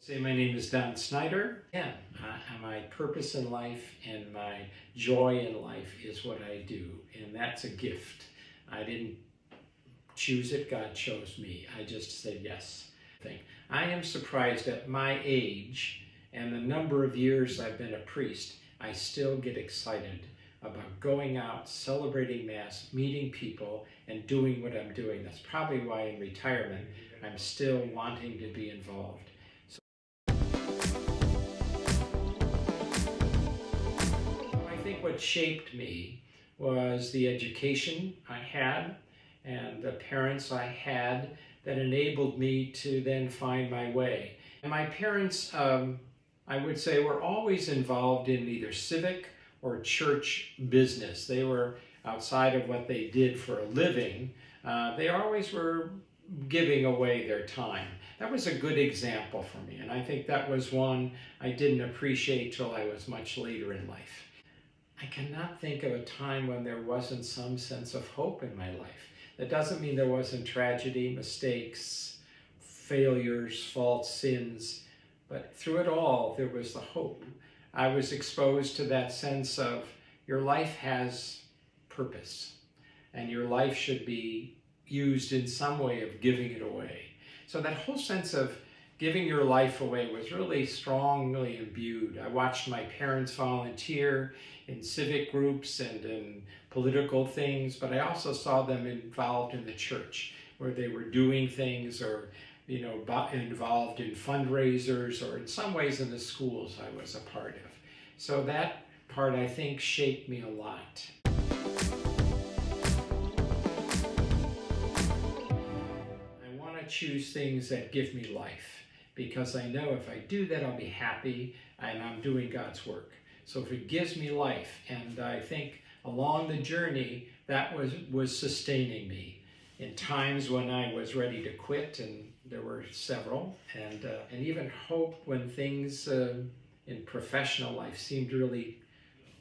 Say, my name is Don Snyder. Yeah, my purpose in life and my joy in life is what I do, and that's a gift. I didn't choose it, God chose me. I just said yes. I am surprised at my age and the number of years I've been a priest, I still get excited about going out, celebrating Mass, meeting people, and doing what I'm doing. That's probably why in retirement I'm still wanting to be involved. I think what shaped me was the education I had and the parents I had that enabled me to then find my way. And my parents, I would say, were always involved in either civic or church business. They were outside of what they did for a living. They always were giving away their time. That was a good example for me, and I think that was one I didn't appreciate till I was much later in life. I cannot think of a time when there wasn't some sense of hope in my life. That doesn't mean there wasn't tragedy, mistakes, failures, faults, sins, but through it all, there was the hope. I was exposed to that sense of your life has purpose, and your life should be used in some way of giving it away. So that whole sense of giving your life away was really strongly imbued. I watched my parents volunteer in civic groups and in political things, but I also saw them involved in the church, where they were doing things or involved in fundraisers, or in some ways in the schools I was a part of. So that part, I think, shaped me a lot. I want to choose things that give me life, because I know if I do that, I'll be happy and I'm doing God's work. So if it gives me life, and I think along the journey, that was sustaining me in times when I was ready to quit, and there were several, and even hope when things in professional life seemed really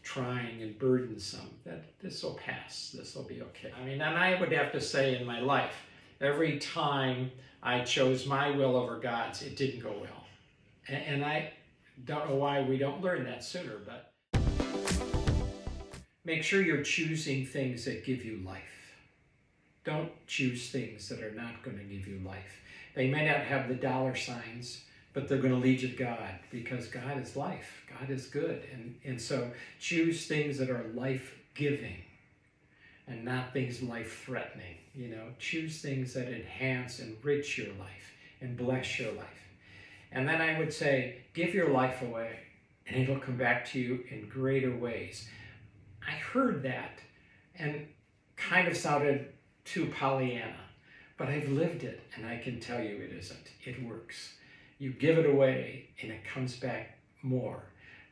trying and burdensome, that this will pass, this will be okay. And I would have to say in my life, every time I chose my will over God's, it didn't go well. And I don't know why we don't learn that sooner, but make sure you're choosing things that give you life. Don't choose things that are not going to give you life. They may not have the dollar signs, but they're going to lead you to God, because God is life. God is good. And so choose things that are life-giving and not things life-threatening. Choose things that enhance, enrich your life, and bless your life. And then I would say, give your life away, and it'll come back to you in greater ways. I heard that and kind of sounded too Pollyanna, but I've lived it, and I can tell you it isn't. It works. You give it away, and it comes back more.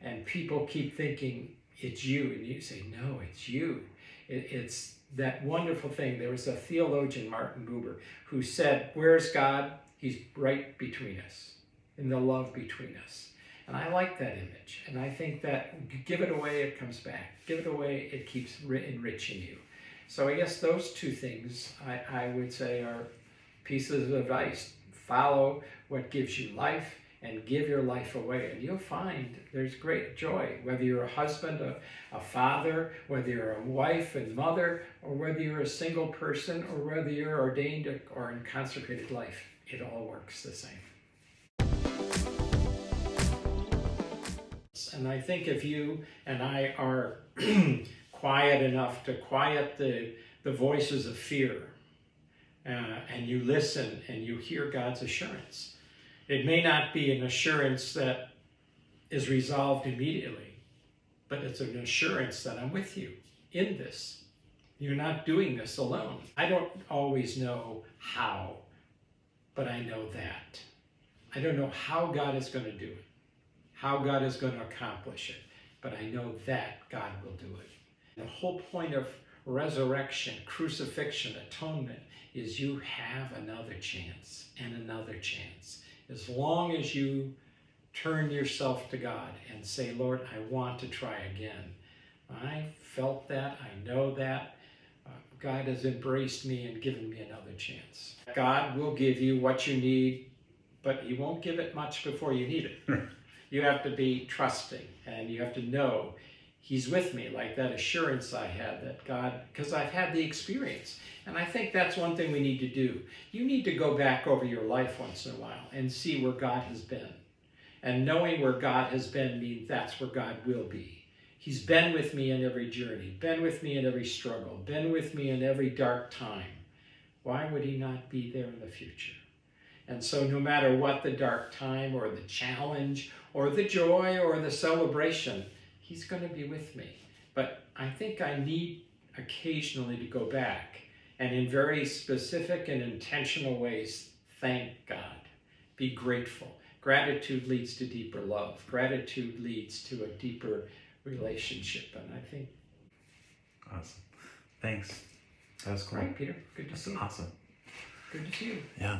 And people keep thinking it's you, and you say, no, it's you. It's that wonderful thing. There was a theologian, Martin Buber, who said, where's God? He's right between us, in the love between us. And I like that image. And I think that give it away, it comes back. Give it away, it keeps enriching you. So I guess those two things I would say are pieces of advice. Follow what gives you life and give your life away. And you'll find there's great joy, whether you're a husband, a father, whether you're a wife and mother, or whether you're a single person, or whether you're ordained or in consecrated life. It all works the same. And I think if you and I are quiet enough to quiet the voices of fear, and you listen and you hear God's assurance, it may not be an assurance that is resolved immediately, but it's an assurance that I'm with you in this. You're not doing this alone. I don't always know how, but I know that. I don't know how God is going to do it, how God is going to accomplish it, but I know that God will do it. The whole point of resurrection, crucifixion, atonement is you have another chance and another chance. As long as you turn yourself to God and say, Lord, I want to try again. I felt that, I know that. God has embraced me and given me another chance. God will give you what you need but he won't give it much before you need it. You have to be trusting, and you have to know he's with me, like that assurance I had that God, because I've had the experience. And I think that's one thing we need to do. You need to go back over your life once in a while and see where God has been. And knowing where God has been means that's where God will be. He's been with me in every journey, been with me in every struggle, been with me in every dark time. Why would he not be there in the future? And so no matter what the dark time or the challenge or the joy or the celebration, he's going to be with me. But I think I need occasionally to go back and in very specific and intentional ways, thank God. Be grateful. Gratitude leads to deeper love. Gratitude leads to a deeper relationship. And I think... Awesome. Thanks. That was cool. Right, Peter. Good to see you. Awesome. Good to see you. Yeah.